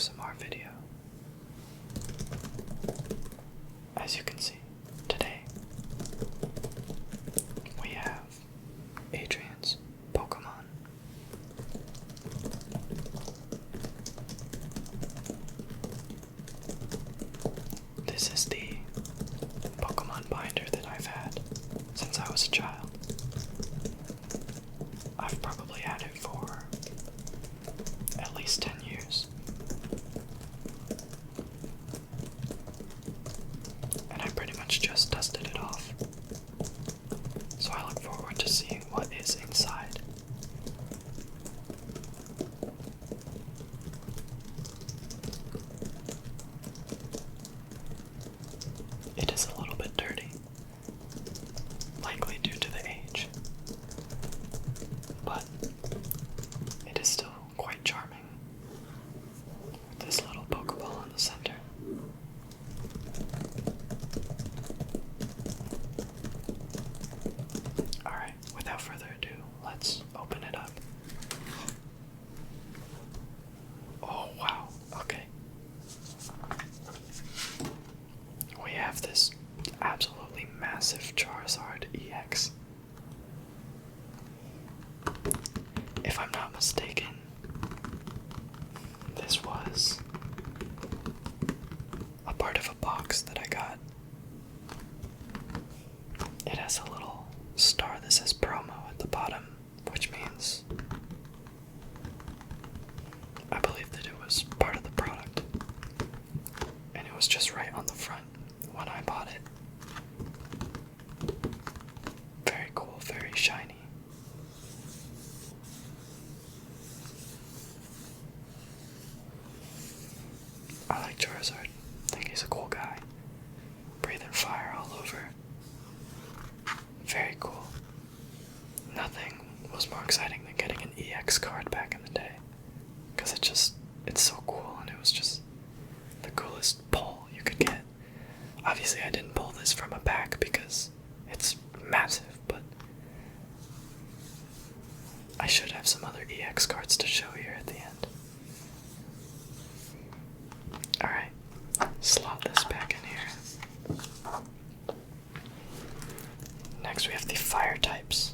ASMR video. As you can see, today we have Adrian's Pokémon. This is the Pokémon binder that I've had since I was a child. I've probably had it for at least 10 years. And I pretty much just dusted it off. So I look forward to seeing what is inside. It is a little bit dirty, likely due to the age, but it is still quite charming with this little Pokeball in the center. Alright, without further ado, let's open it up. Oh wow, okay. We have this absolutely massive Charizard EX. If I'm not mistaken, this was a part of a box that I got. It has a little star that says promo at the bottom, which means I believe that it was part of the product. And it was just right on the front when I bought it. Very cool, very shiny. I like Charizard. I think he's a cool guy. Breathing fire all over. Very cool. Nothing was more exciting than getting an EX card back in the day. Because it's so cool, and it was just the coolest pull you could get. Obviously I didn't pull this from a pack because it's massive, but I should have some other EX cards to show here at the end. Alright, slot this back in here. Next we have the fire types.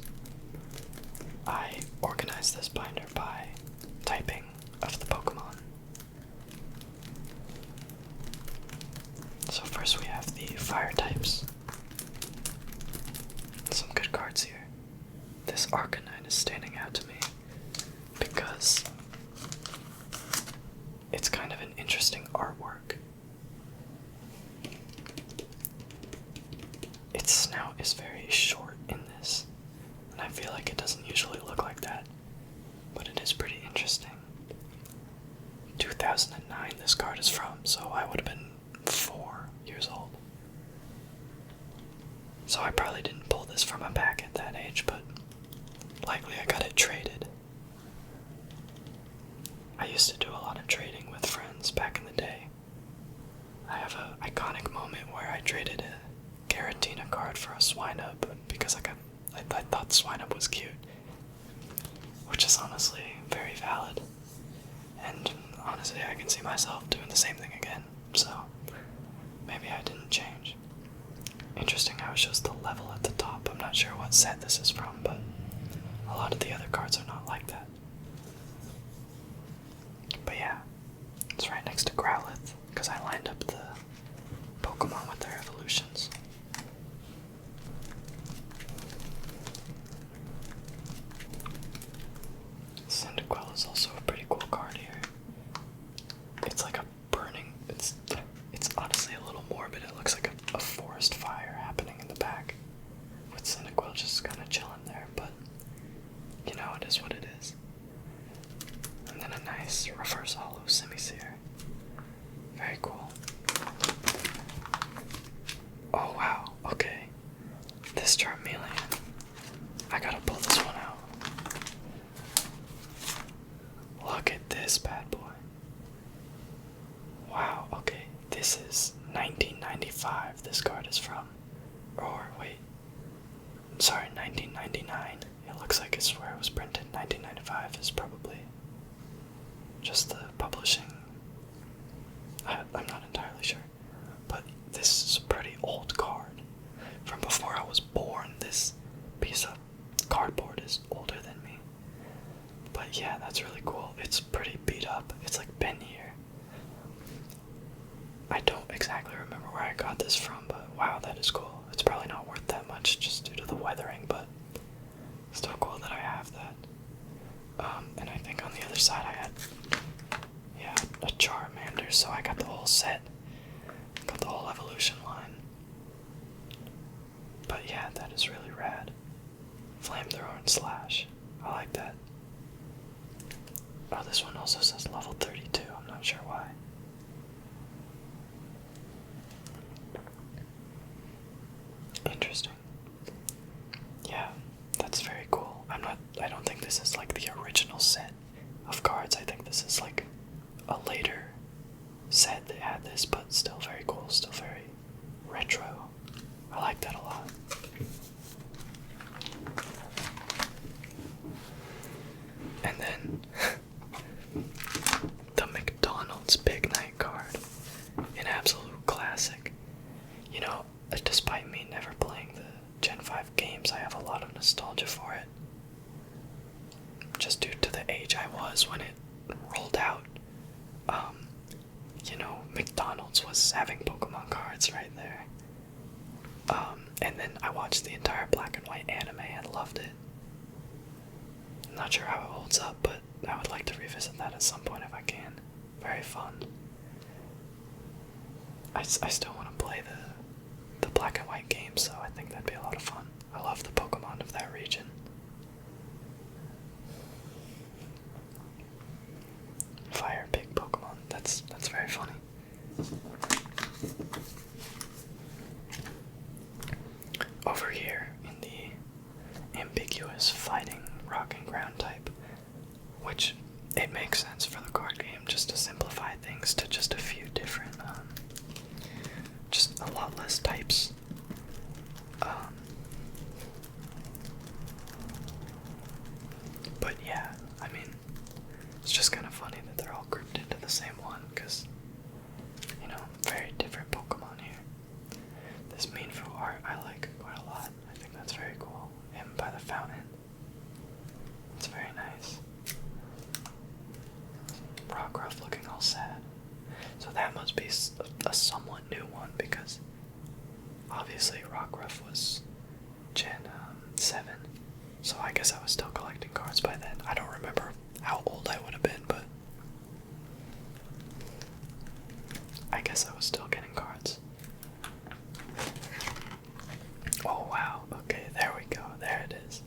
I organized this binder by typing of the Pokemon. So first we have the fire types. Some good cards here. This Arcanine is standing out to me because it's kind of an interesting artwork. Its snout is very short in this, and I feel like it doesn't usually look like that, but it is pretty interesting. 2009 this card is from, so I would have been 4 years old. So I probably didn't pull this from a pack at that age, but likely I got it traded. I used to do a lot of trading with friends back in the day. I have an iconic moment where I traded a Garatina card for a Swinub because I thought Swinub was cute, which is honestly very valid. And honestly, I can see myself doing the same thing again, so maybe I didn't change. Interesting how it shows the level at the top. I'm not sure what set this is from, but a lot of the other cards are not like that. But yeah, it's right next to Growlithe, because I lined up the Pokemon with their evolutions. Cyndaquil is also a pretty cool card here. It's like a burning, it's honestly a little morbid. It looks like a forest fire happening in the back, with Cyndaquil just kind of chilling there, but you know, it is what it is. And then a nice reverse hollow Simisear. Very cool. Oh wow, okay. This Charmeleon. I gotta pull this one out. Look at this bad boy. Wow, okay. This is 1995 this card is from. Or, wait. Sorry, 1999. It looks like it's where it was printed. 1995 is probably just the publishing Yeah, that's really cool. It's pretty beat up. It's like been here. I don't exactly remember where I got this from, but wow, that is cool. It's probably not worth that much just due to the weathering, but still cool that I have that. And I think on the other side I had, yeah, a Charmander, so I got the whole set. Got the whole evolution line. But yeah, that is really rad. Flamethrower and Slash. I like that. Oh, this one also says level 32. I'm not sure why. Interesting. Yeah, that's very cool. I don't think this is like the original set of cards. I think this is like a later set that had this, but still very cool, still very retro. I like that a lot. And then the McDonald's Big Night card, an absolute classic. You know, despite me never playing the Gen 5 games, I have a lot of nostalgia for it. Just due to the age I was when it rolled out. You know, McDonald's was having Pokemon cards right there. And then I watched the entire black and white anime and loved it. I'm not sure how it holds up, but I would like to revisit that at some point if I can. Very fun. I still want to play the black and white games, so I think that'd be a lot of fun. I love the Pokemon of that region. Fire big Pokemon. That's very funny. Over here in the ambiguous fighting rock and ground type, which it makes sense for the card game just to simplify things to just a few different, just a lot less types. But yeah, I mean, it's just kind of funny that they're all grouped into the same one, because, you know, very different Pokemon here. This Mienfoo art I like quite a lot. I think that's very cool. Him by the fountain. It's very nice. Rockruff looking all sad. So that must be a somewhat new one, because obviously Rockruff was Gen 7. So I guess I was still collecting cards by then. I don't remember how old I would have been, but I guess I was still getting cards. Oh wow, okay, there we go, there it is.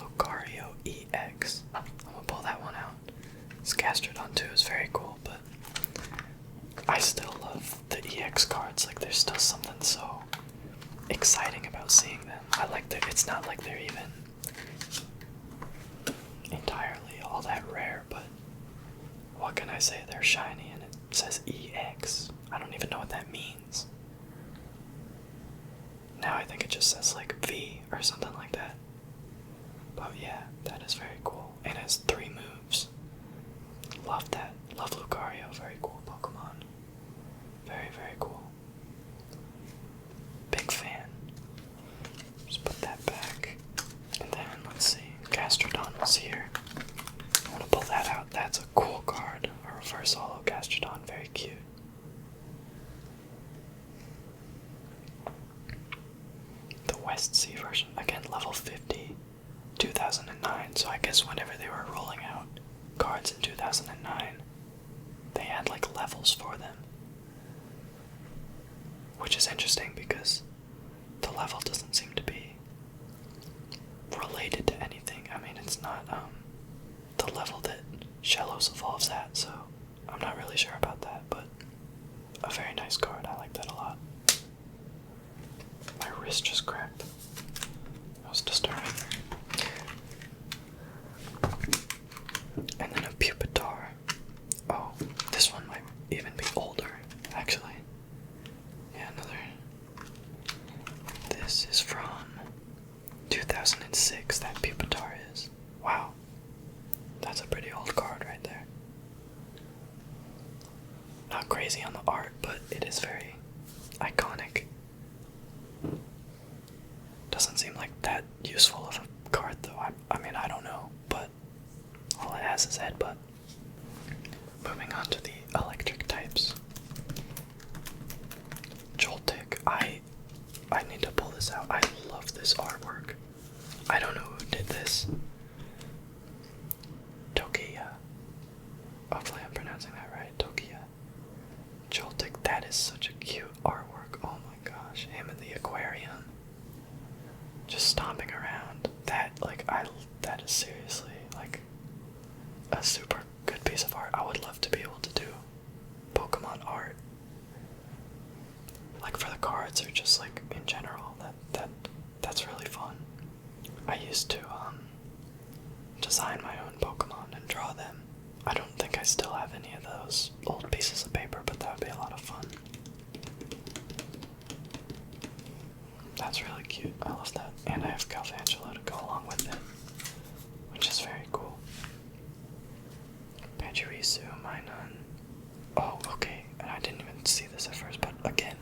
Lucario EX. I'm gonna pull that one out. This Gastrodon 2 is very cool, but I still love the EX cards. Like, there's still something so exciting about seeing them. I like that it's not like they're even entirely all that rare, but what can I say? They're shiny and it says EX. I don't even know what that means. Now I think it just says like V or something like that. But yeah, that is very cool. It has 3 moves. Love that. Love Lucario. Very cool Pokemon. Very, very cool. Big fan. Just put that back. And then, let's see. Gastrodon was here. I want to pull that out. That's a cool card. A reverse holo Gastrodon. Very cute. The West Sea version. Again, level 50. 2009. So I guess whenever they were rolling out cards in 2009, they had like levels for them. Which is interesting because the level doesn't seem to be related to anything. I mean, it's not the level that Shellos evolves at, so I'm not really sure about that, but a very nice card. I like that a lot. My wrist just cracked. That was disturbing. And then a Pupitar. Oh, this one might even be older, actually. Yeah, another. This is from 2006, that Pupitar is. Wow. That's a pretty old card right there. Not crazy on the art, but it is very iconic. Doesn't seem like that useful of a card, though. I mean, I don't know, but has his headbutt. Moving on to the electric types. Joltik, I need to pull this out. I love this artwork. I don't know who did this. Tokia. Hopefully I'm pronouncing that right. Tokia. Joltik, that is such a cute artwork. Oh my gosh. Him in the aquarium. Just stomping around. That is seriously like a super good piece of art. I would love to be able to do Pokemon art. Like for the cards or just like in general. That's really fun. I used to design my own Pokemon and draw them. I don't think I still have any of those old pieces of paper, but that would be a lot of fun. That's really cute. I love that. And I have Galvantula to go along with it, which is very cool. Pachirisu, Minun. Oh, okay. And I didn't even see this at first, but again,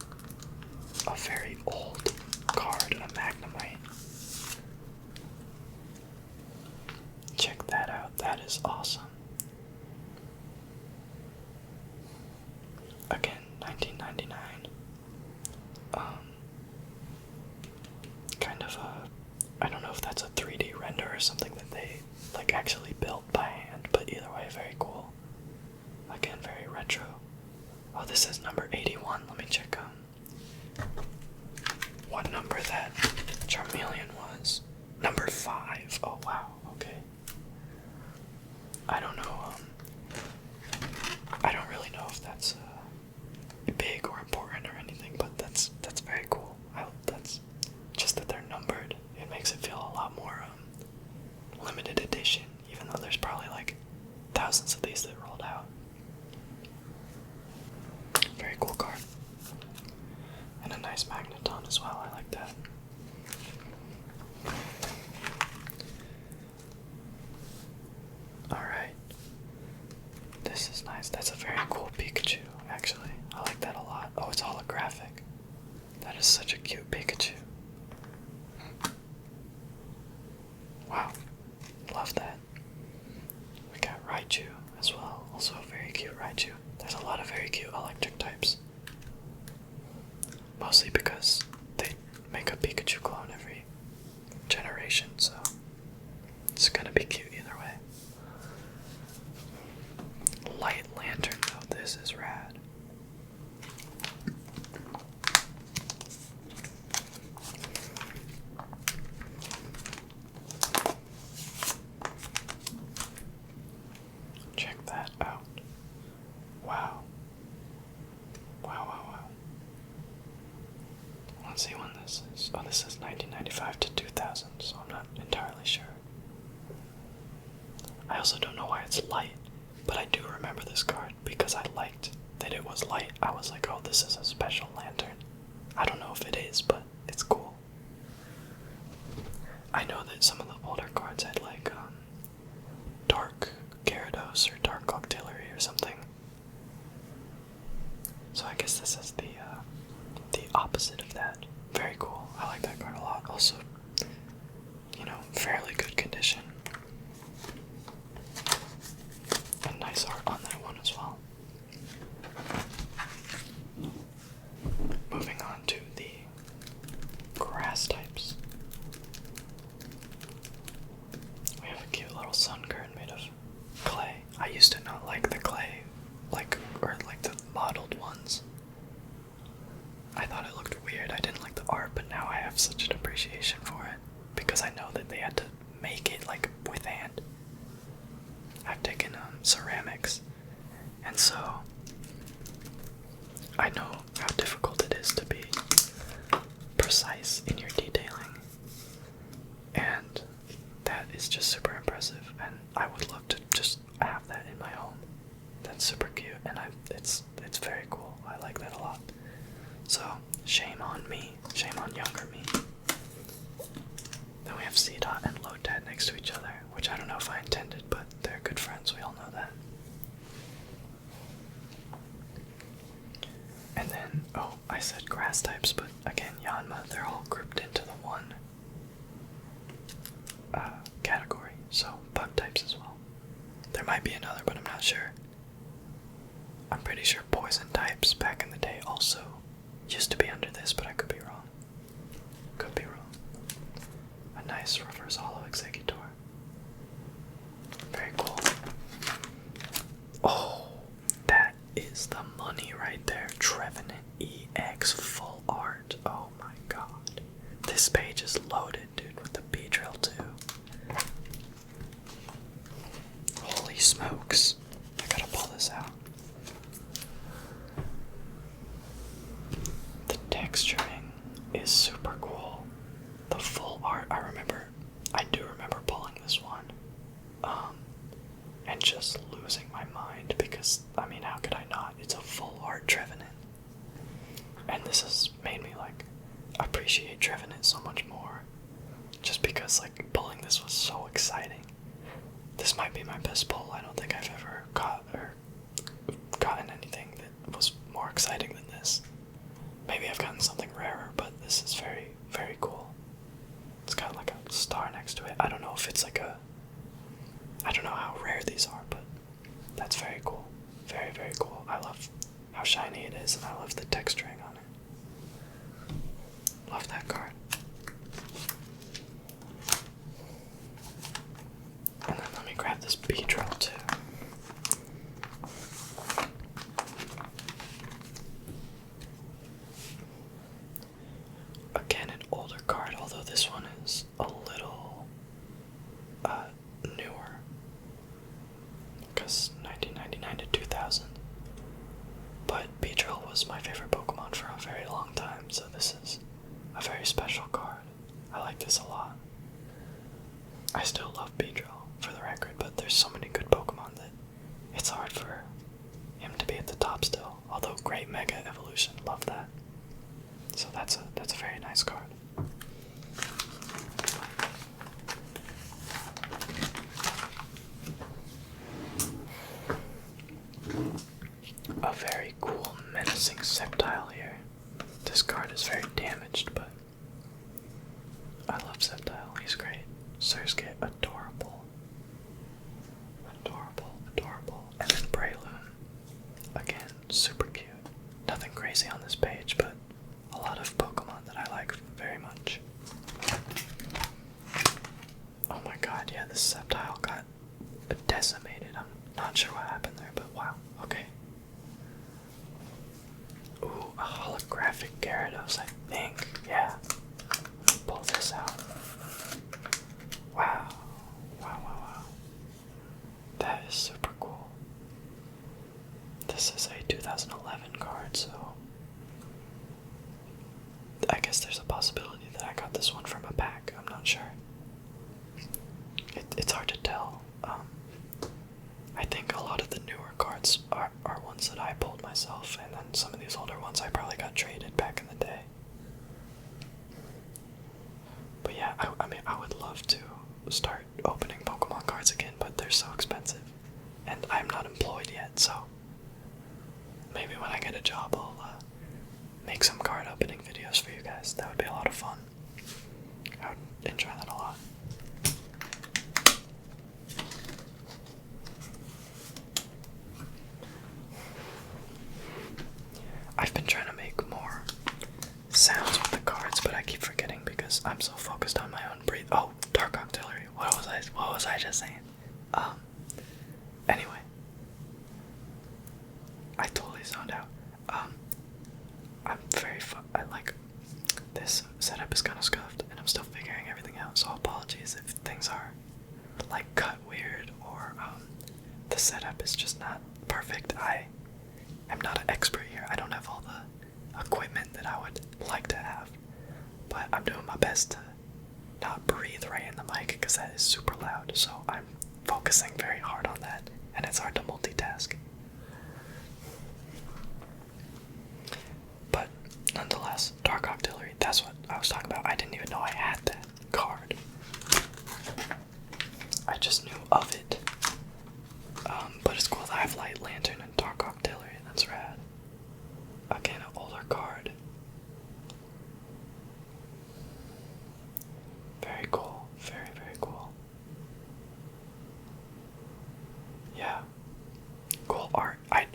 a very old card, a Magnemite. Check that out. That is awesome. Again, 1999. Kind of I don't know if that's a 3D render or something that they like actually built by hand, but either way, very cool. Again, very retro. Oh, this is number 81. Let me check what number that Charmeleon was. Number 5. Oh wow, okay. I don't know, I don't really know if that's big or important or anything, but that's very cool. That's just that they're numbered. It makes it feel a lot more limited edition, even though there's probably like thousands of these that rolled out. Very cool card. And a nice Magneton as well, I like that. Alright. This is nice. That's a very cool Pikachu, actually. I like that a lot. Oh, it's holographic. That is such a cute Pikachu. Wow. Love that. We got Raichu as well. Also a very cute Raichu. There's a lot of very cute electric types. Mostly because they make a Pikachu clone every generation, so it's gonna be cute either way. Light Lantern though, this is rad. Check that out. Wow. Wow. Let's see when this is. Oh, this is 1995 to 2000, so I'm not entirely sure. I also don't know why it's light, but I do remember this card because I liked that it was light. I was like, oh, this is a special lantern. I don't know if it is, but it's cool. I know that some of the older cards had like dark Gyarados or dark Octillery or something. So I guess this is the opposite of that. Very cool. I like that card a lot. Also, you know, fairly good condition. And nice art on that one as well. Moving on to the grass types. We have a cute little Sunkern made of clay. I used to not like the clay, or the modeled ones. I thought it looked weird. I didn't like the art, but now I have such an appreciation for it because I know that they had to make it like with hand. I've taken ceramics, and so I know how difficult it is to be precise in your detailing, and that is just super impressive, and I would love to just have that in my home. That's super cute, and it's very cool. I like that a lot. So, shame on me. Shame on younger me. Then we have C-Dot and Lotad next to each other, which I don't know if I intended, but they're good friends, we all know that. And then, oh, I said grass types, but again, Yanma, they're all grouped into the one category, so bug types as well. There might be another, but I'm not sure. I'm pretty sure poison types back in the day also used to be under this, but I could be wrong. Could be wrong. A nice reverse hollow executor. Very cool. Oh, that is the money right there. Trevenant EX full art. Oh my god. This page is loaded, dude, with the B-drill too. Holy smokes. I gotta pull this out. The texturing is super cool. The full art, I do remember pulling this one. And just losing my mind because, I mean, how could I not? It's a full art Trevenant. And this has made me, like, appreciate Trevenant so much more. Just because, like, pulling this was so exciting. This might be my best pull. I don't think I've ever gotten anything that was more exciting than this. Maybe I've gotten something rarer, but this is very, very cool. It's got, like, a star next to it. I don't know if it's, like, I don't know how rare these are, but that's very cool. Very, very cool. I love how shiny it is, and I love the texturing on it. Love that card. And then let me grab this B-drill too. Again, an older card, although this one is a little newer. Because 1999 to 2000. But B-drill was my favorite Pokemon for a very long time, so this is a very special card. I like this a lot. I still love B-drill, for the record, but there's so many good Pokemon that it's hard for him to be at the top still. Although Great Mega Evolution, love that. So that's a very nice card. A very cool menacing Sceptile here. This card is very damaged, but I love Sceptile. He's great. Surskit, adorable. Adorable, adorable. And then Breloom. Again, super cute. Nothing crazy on this page, but a lot of Pokemon that I like very much. Oh my god, yeah, this Sceptile got decimated. I'm not sure what happened there, but wow, okay. Ooh, a holographic Gyarados, I think. Yeah. Let me pull this out. Wow. Wow, wow, wow. That is super cool. This is a 2011 card, so I guess there's a possibility that I got this one from a pack. I'm not sure. It's hard to tell. I think a lot of the newer cards are ones that I pulled myself, and then some of these older ones I probably got traded back in the day. But yeah, I mean, I would love to start opening Pokemon cards again, but they're so expensive. And I'm not employed yet, so maybe when I get a job I'll make some card opening videos for you guys. That would be a lot of fun. I would enjoy that a lot. I've been trying to make more sounds with the cards, but I keep forgetting because I'm so focused on my own breathe. Oh, Dark Octillery. What was I just saying? Anyway. I totally zoned out. I'm very I like this setup is kind of scuffed, and I'm still figuring everything out, so apologies if things are like cut weird or the setup is just not perfect. I am not an expert here. I don't have all the equipment that I would like to have, but I'm doing my best to not breathe right in the mic because that is super loud, so I'm focusing very hard on that, and it's hard to multitask. But nonetheless, Dark Octillery, that's what I was talking about. I didn't even know I had that card. I just knew of it. But it's cool that I have Light Lantern and Dark Octillery. That's rad. Again, an older card. Very cool. Very, very cool. Yeah. Cool art. I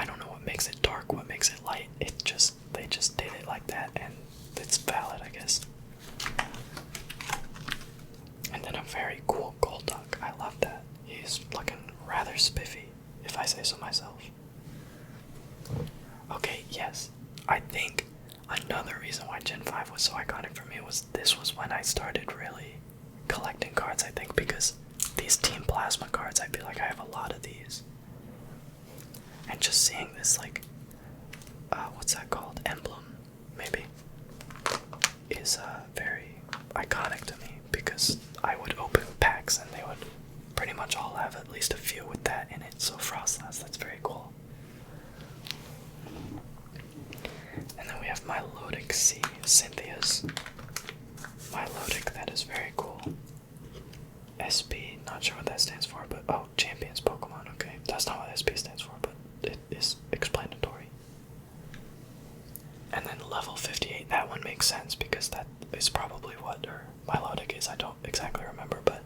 don't know what makes it dark, what makes it light. They just did it like that, and it's valid, I guess. And then a very cool gold duck. I love that. He's looking rather spiffy, if I say so myself. Okay, yes. I think another reason why Gen 5 was so iconic for me was this was when I started really collecting cards, I think, because these Team Plasma cards, I feel like I have a lot of these. And just seeing this, like, what's that called? Emblem, maybe, is very iconic to me because I would open packs and they would pretty much all have at least a few with that in it. So Frostlass, that's very cool. And then we have Milotic C, Cynthia's. Milotic, that is very cool. SP, not sure what that stands for, but oh, Champions Pokemon, okay. That's not what SP stands for, but it is explanatory. And then level 58, that one makes sense because that is probably what her Milotic is. I don't exactly remember, but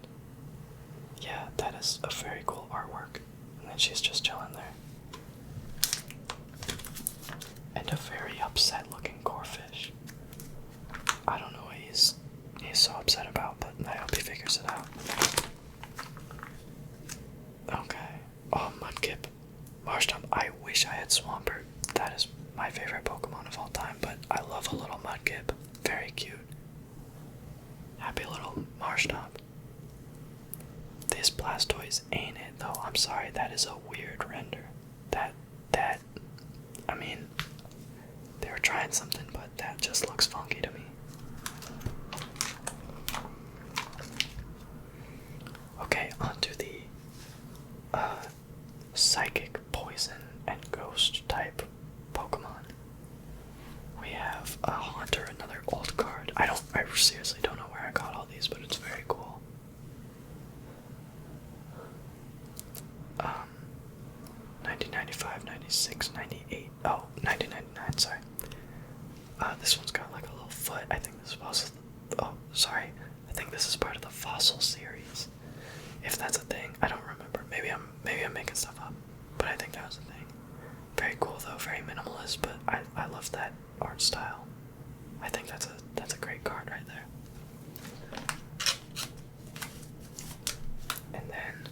yeah, that is a very cool artwork. And then she's just chilling there. And a very upset looking Corphish. I don't know what he's so upset about, but I hope he figures it out. Okay. Oh, Mudkip. Marshtomp. I wish I had Swampert. That is my favorite Pokemon of all time, but I love a little Mudkip. Very cute. Happy little Marshtomp. This Blastoise ain't it, though. I'm sorry, that is a weird render. I mean, they were trying something, but that just looks funky to me. Okay, onto the Psychic, Poison, and Ghost type Pokemon. We have a Haunter, another old card. I seriously don't know where I got all these, but it's very cool. 1995, 96, 98. Oh, 1999, sorry. This one's got like a little foot. I think this was. Oh, sorry. I think this is part of the Fossil series. If that's a thing, I don't remember. Maybe I'm making stuff up, but I think that was a thing. Very cool though, very minimalist, but I love that art style. I think that's a great card right there. And then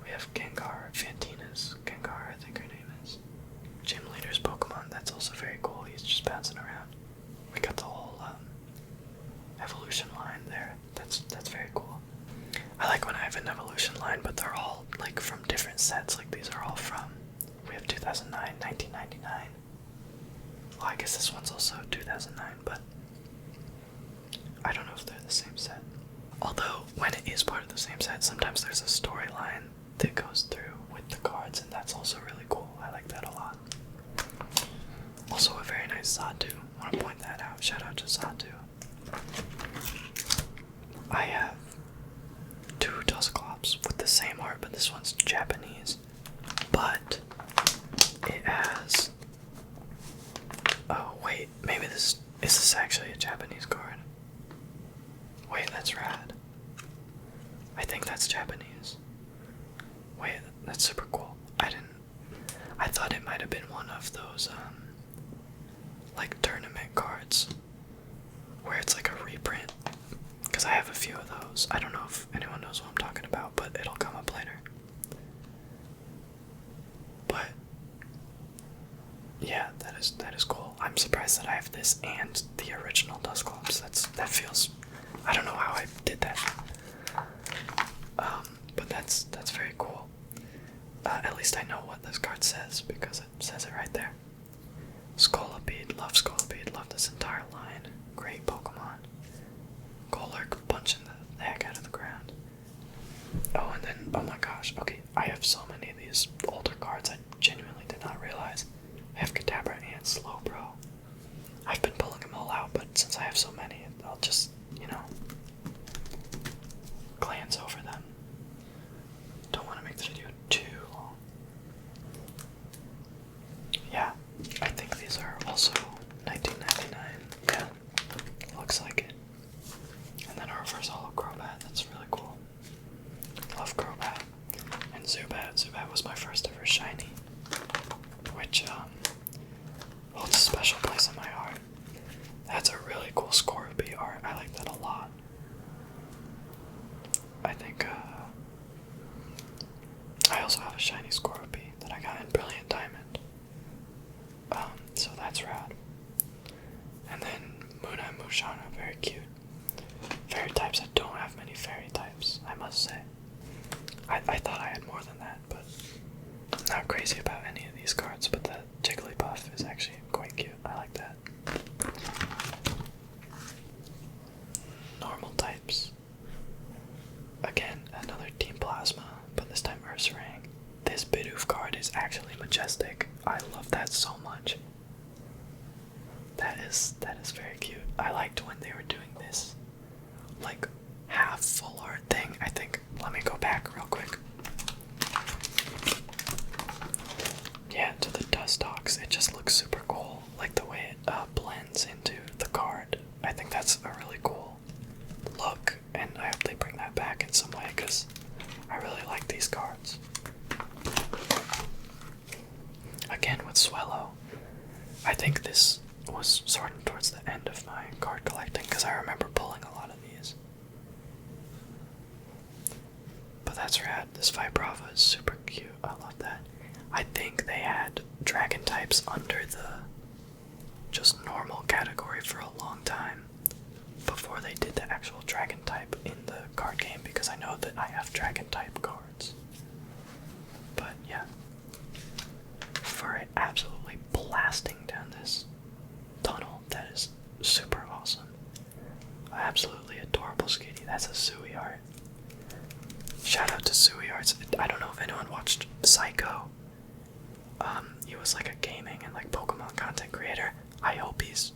we have Gengar, Fantina's Gengar, I think her name is. Gym Leader's Pokemon, that's also very cool. He's just bouncing around. We got the whole evolution line there. That's very cool. I like when I have an evolution line, but they're all like from different sets. Like these are all from. We have 2009, 1999. Well, I guess this one's also 2009, but I don't know if they're the same set. Although when it is part of the same set, sometimes there's a storyline that goes through with the cards, and that's also really cool. I like that a lot. Also a very nice Xatu. I want to point that out. Shout out to Xatu. I have two Dusclops with the same art, but this one's Japanese. But it has. Oh wait, maybe is this actually a Japanese card? Wait, that's rad. I think that's Japanese. Wait, that's super cool. I thought it might have been one of those like tournament cards where it's like a reprint, because I have a few of those. I don't know if anyone knows what I'm talking about, but it'll come up later. But yeah, that is cool. I'm surprised that I have this and the original Dusclops. That feels, I don't know how I did that. But that's very cool. At least I know what this card says because it says it right there. Scolipede, love this entire line. Great Pokemon. Golurk punching the heck out of the ground. Oh, and then, oh my gosh, okay, I have so many of these older cards I genuinely did not realize. I have Kadabra and Slowbro. I've been pulling them all out, but since I have so many, I'll just, glance over them. Don't want to make the video too long. Yeah, I think these are also 1999. Yeah, looks like it. And then a reverse holo Crobat, that's really cool. Love Crobat. And Zubat was my first ever shiny, which holds a special place in my heart. That's a really cool Scorbunny art. I like that a lot. I think I also have a shiny Scorbunny that I got in Brilliant Diamond. So that's rad. And then Muna and Mushana, very cute. Fairy types, I don't have many fairy types, I must say. I thought I had more than that, but I'm not crazy about any of these cards, but the Jigglypuff is actually quite cute. I like that. Normal types. Again, another Team Plasma, but this time Ursaring. This Bidoof card is actually majestic. I love that so much. That is very cute. I liked when they were doing this, like, half full art thing. I think, let me go back real quick. Yeah, to the Dustox, it just looks super cool. Like the way it blends into the card. I think that's a really cool look, and I hope they bring that back in some way, because I really like these cards. Again with Swellow, I think this was sort of towards the end of my card collecting, because I remember pulling a lot of these. But that's rad. This Vibrava is super cute. I love that. I think they had dragon types under the just normal category for a long time before they did the actual dragon type in the card game, because I know that I have dragon type cards. But yeah, for it absolutely blasting down this tunnel, that is super awesome. Absolutely adorable Skitty. That's a Sui art. Shout out to Sui Arts. I don't know if anyone watched Psycho. He was like a gaming and like Pokemon content creator. I hope he's,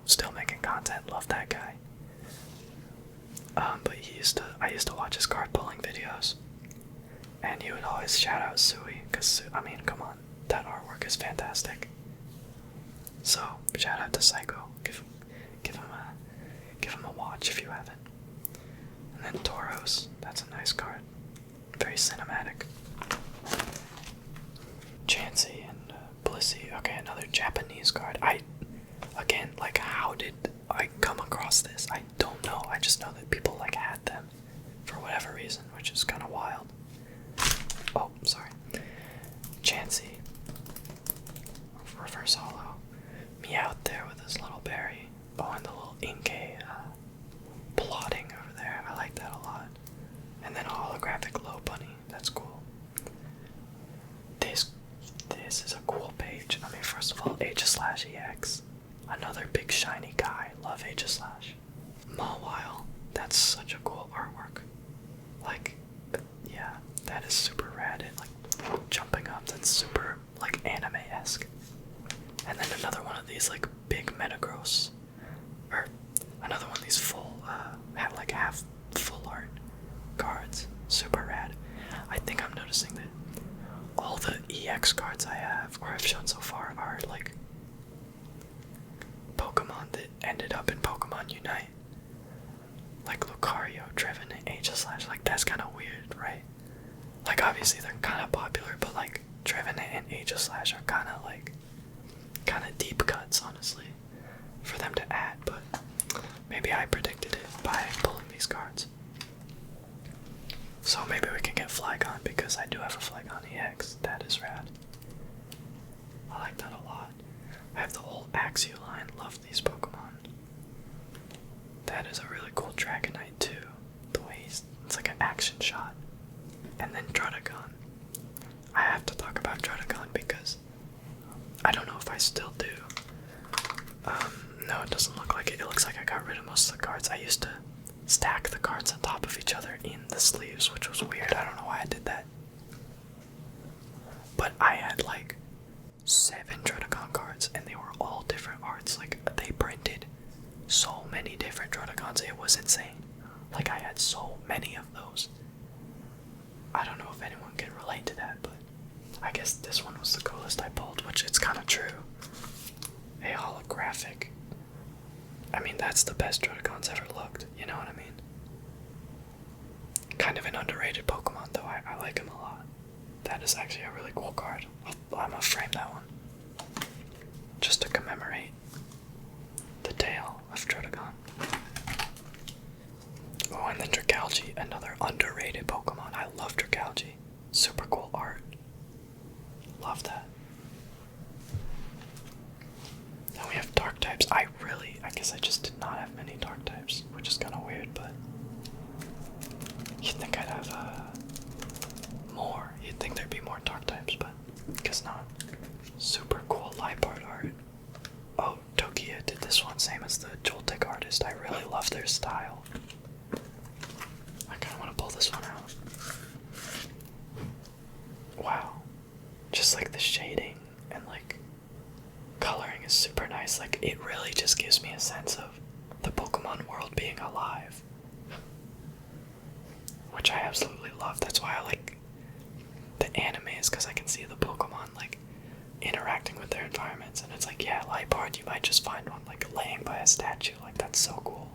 still making content. Love that guy. But I used to watch his card pulling videos, and he would always shout out Sui, because, I mean, come on, that artwork is fantastic. So, shout out to Psycho. Give him a watch if you haven't. And then Tauros, that's a nice card. Very cinematic. Chansey and Blissey. Okay, another Japanese card. How did I come across this? I don't know. I just know that people had them for whatever reason, which is kind of wild. Oh, sorry. Chansey. Reverse Hollow. Meowth there with his little berry. Oh, and the little Inkay plotting over there. I like that a lot. And then a holographic Low Bunny. That's cool. This is a cool page. I mean, first of all, Aegislash EX. Another big shiny guy. Love Aegislash. Mawile. That's such a cool artwork. Yeah, that is super rad. And jumping up, that's super anime-esque. And then another one of these big Metagross. Or another one of these full, half full art cards. Super rad. I think I'm noticing that all the EX cards I have, or have shown so far, are Pokemon that ended up in Pokemon Unite. Like Lucario, Trevenant, Aegislash. That's kind of weird, right? Obviously they're kind of popular, but Trevenant and Aegislash are kind of deep cuts, honestly, for them to add, but maybe I predicted it by pulling these cards. So maybe we can get Flygon, because I do have a Flygon EX. That is rad. I like that a lot. I have the whole Axew line. Love these Pokemon. That is a really cool Dragonite too. The way it's like an action shot. And then Druddigon. I have to talk about Druddigon because I don't know if I still do. No, it doesn't look like it. It looks like I got rid of most of the cards. I used to stack the cards on top of each other in the sleeves, which was weird. I don't know why I did that. But I had 7 Druddigon cards, and they were all different arts. They printed so many different Druddigons. It was insane. I had so many of those. I don't know if anyone can relate to that, but I guess this one was the coolest I pulled, which it's kind of true. A holographic. I mean, that's the best Druddigon's ever looked, you know what I mean? Kind of an underrated Pokemon, though. I like him a lot. that is actually a really cool card. I'm gonna frame that one. Just to commemorate the tale of Trotagon. Oh, and then Dragalge, another underrated Pokemon. I love Dragalge. Super cool art. Love that. Then we have dark types. I guess I just did not have many dark types, which is kind of weird, but you'd think I'd have more. You'd think there'd be more dark types, but I guess not. Super cool Liepard art. Oh, Tokia did this one, same as the Joltik artist. I really love their style. I kind of want to pull this one out. Wow. Just like the shading and like coloring is super nice. Like it really just gives me a sense of the Pokemon world being alive, which I absolutely love. That's why I like the anime, is because I can see the Pokemon like interacting with their environments, and it's like, yeah, Liepard, you might just find one like laying by a statue. Like that's so cool.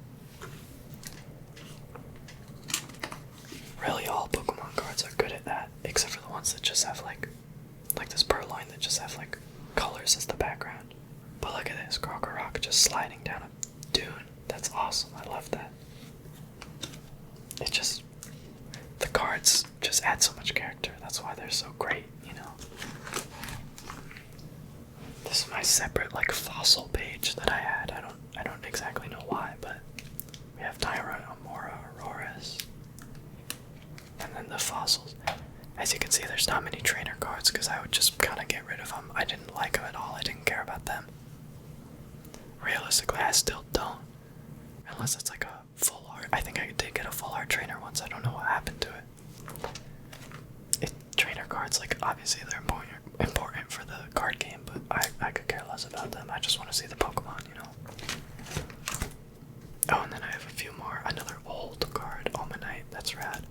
Really, all Pokemon cards are good at that, except for the ones that just have like this Purloin that just have like colors as the background. But look at this, Krokorok just sliding down a dune. That's awesome. I love that. It just, the cards just add so much character. That's why they're so great, you know. This is my separate like fossil page that I had. I don't exactly know why, but we have Tyra, Amora, Auroras, and then the fossils. As you can see, there's not many trainer cards because I would just kind of get rid of them. I didn't like them at all. I didn't care about them. Realistically, I still don't. Unless it's like a full art. I think I did get a full art trainer once. I don't know what happened to it. Trainer cards, like, obviously they're important for the card game, but I could care less about them. I just want to see the Pokemon, you know. Oh, and then I have a few more. Another old card, Omanite. That's rad.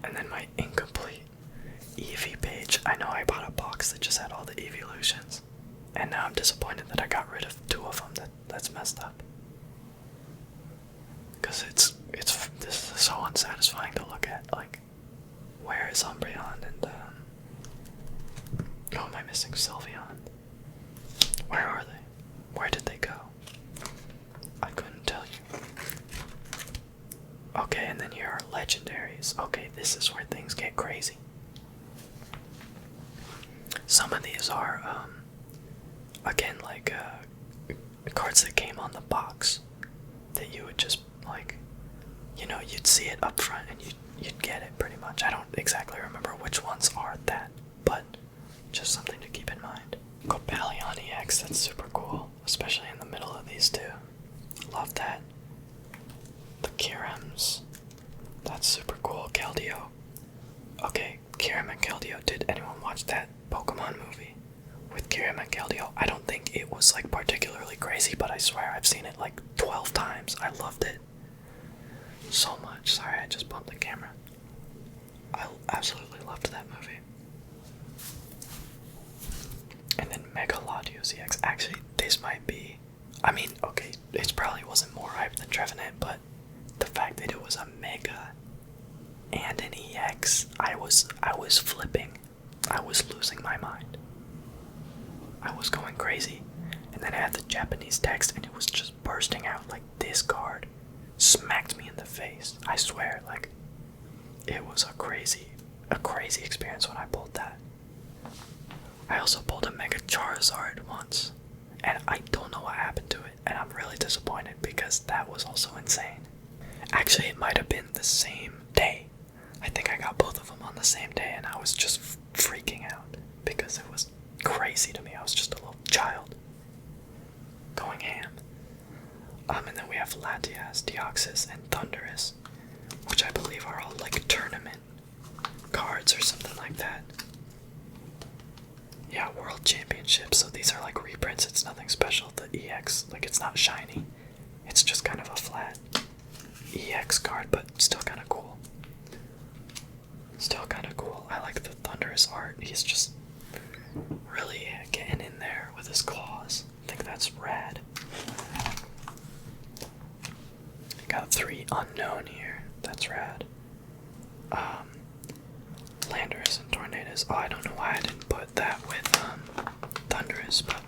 And then my incomplete Eevee page. I know I bought a box that just had all the evolutions, and now I'm disappointed that I got rid of 2 of them. That's messed up. Cause this is so unsatisfying to look at. Like, where is Umbreon and oh, am I missing Sylveon? Where are they? Where did they go? I couldn't tell you. Okay, and then here are legendaries. Okay, this is where things get crazy. Some of these are, again, like, cards that came on the box that you would just, like, you know, you'd see it up front and you'd get it pretty much. I don't exactly remember which ones are that, but just something to keep in mind. Copalion EX, that's super cool, especially in the middle of these two. Love that. The Kyurems, that's super cool. Keldeo. Okay, Kyurem and Keldeo. Did anyone watch that Pokemon movie with Kyurem and Keldeo? I don't think it was like particularly crazy, but I swear I've seen it like 12 times. I loved it so much. Sorry, I just bumped the camera. I absolutely loved that movie. And then Mega Latios EX. Actually, this might be, I mean, okay, it probably wasn't more hype than Trevenant, but the fact that it was a Mega and an EX, I was flipping. I was losing my mind. I was going crazy. And then I had the Japanese text and it was just bursting out. Like, this card smacked me in the face. I swear, like, it was a crazy experience when I pulled that. I also pulled a Mega Charizard once, and I don't know what happened to it, and I'm really disappointed because that was also insane. Actually, it might have been the same day. I think I got both of them on the same day, and I was just freaking out because it was crazy to me. I was just a little child going ham. And then we have Latias, Deoxys, and Thundurus, which I believe are all like tournament cards or something like that. Yeah, World Championship. So these are like reprints. It's nothing special. The EX, like, it's not shiny. It's just kind of a flat EX card, but still kind of cool. Still kind of cool. I like the Thundurus art. He's just really getting in there with his claws. I think that's rad. Got 3 unknown here. That's rad. Slanderous and Tornadus. Oh, I don't know why I didn't put that with Thunderous, but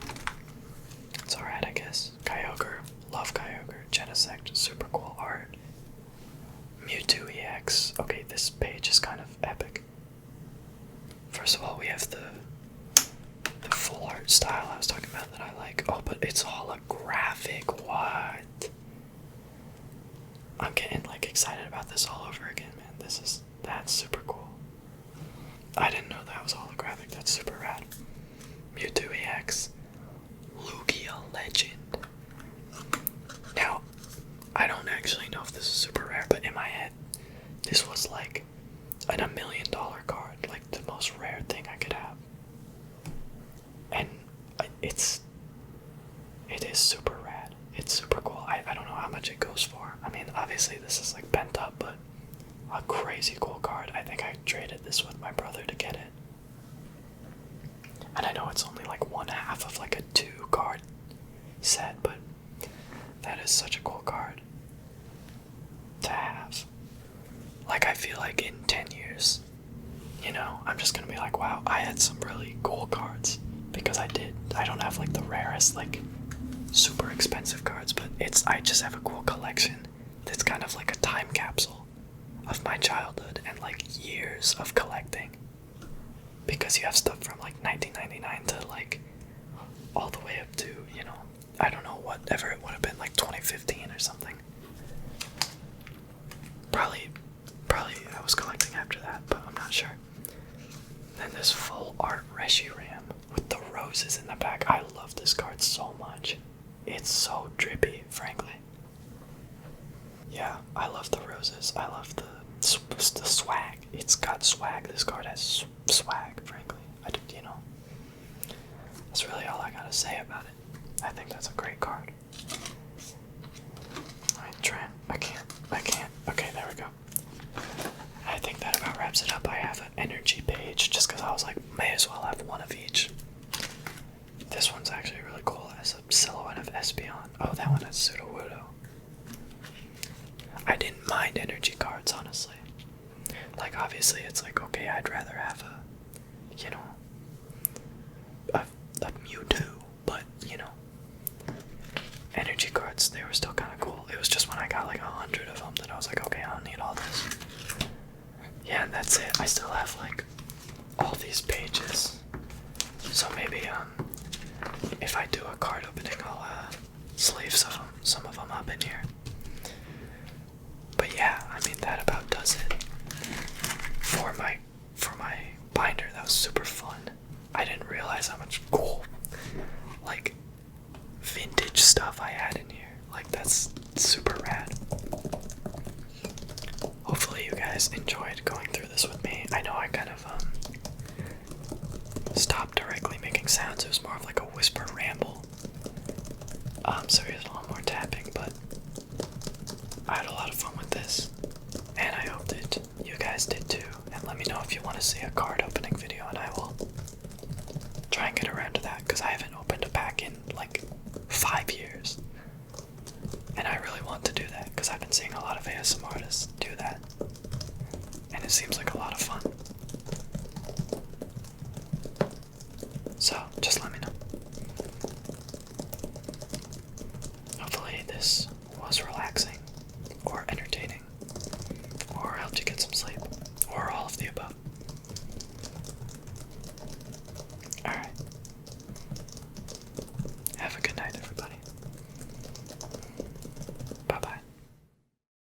it's alright, I guess. Kyogre, love Kyogre. Genesect, super cool art. Mewtwo EX. Okay, this page is kind of epic. First of all, we have the full art style I was talking about that I like. Oh, but it's holographic. What? I'm getting like excited about this all over again, man. That's super cool. I didn't know that was holographic. That's super rad. Mewtwo EX. Lugia Legend. Now, I don't actually know if this is super rare, but in my head, this was like an $1 million card, like the most rare thing I could have. And it is super rad. It's super cool. I don't know how much it goes for. I mean, obviously this is like pent up, but a crazy cool card. I think I traded this with my brother to get it. And I know it's only like 1/2 of like a 2-card set, but that is such a cool card to have. Like, I feel like in 10 years, you know, I'm just gonna be like, wow, I had some really cool cards. Because I did. I don't have like the rarest, like super expensive cards, but I just have a cool collection that's kind of like a time capsule of my childhood and like years of collecting. Because you have stuff from like 1999 to like all the way up to, you know, I don't know, whatever it would have been, like 2015 or something. Probably I was collecting after that, but I'm not sure. Then this full art Reshiram with the roses in the back. I love this card so much. It's so drippy, frankly. Yeah, I love the roses. I love the swag. It's got swag. This card has swag, frankly. You know, that's really all I gotta say about it. I think that's a great card. Alright, Trent. I can't. Okay, there we go. I think that about wraps it up. I have an energy page just because I was like, may as well have one of each. This one's actually really cool. It has a silhouette of Espeon. Oh, that one has Sudowoodo. I didn't mind energy cards, honestly. Like, obviously, it's like, okay, I'd rather have a Mewtwo, but, you know, energy cards, they were still kind of cool. It was just when I got like 100 of them that I was like, okay, I don't need all this. Yeah, and that's it. I still have like all these pages. So maybe if I do a card opening, I'll sleeve some of them up in here. But yeah, I mean, that about does it for my binder. That was super fun. I didn't realize how much cool, like, vintage stuff I had in here. Like, that's super rad. Hopefully you guys enjoyed going through this with me. I know I kind of stopped directly making sounds. It was more of like a whisper ramble. So here's a lot more tapping, but I had a lot of fun with this, and I hope that you guys did too. And let me know if you want to see a card opening video, and I will try and get around to that, because I haven't opened a pack in like 5 years. And I really want to do that, because I've been seeing a lot of ASMR artists do that. And it seems like a lot of fun. So, just let me know. Hopefully this was relaxing, or entertaining, or helped you get some sleep.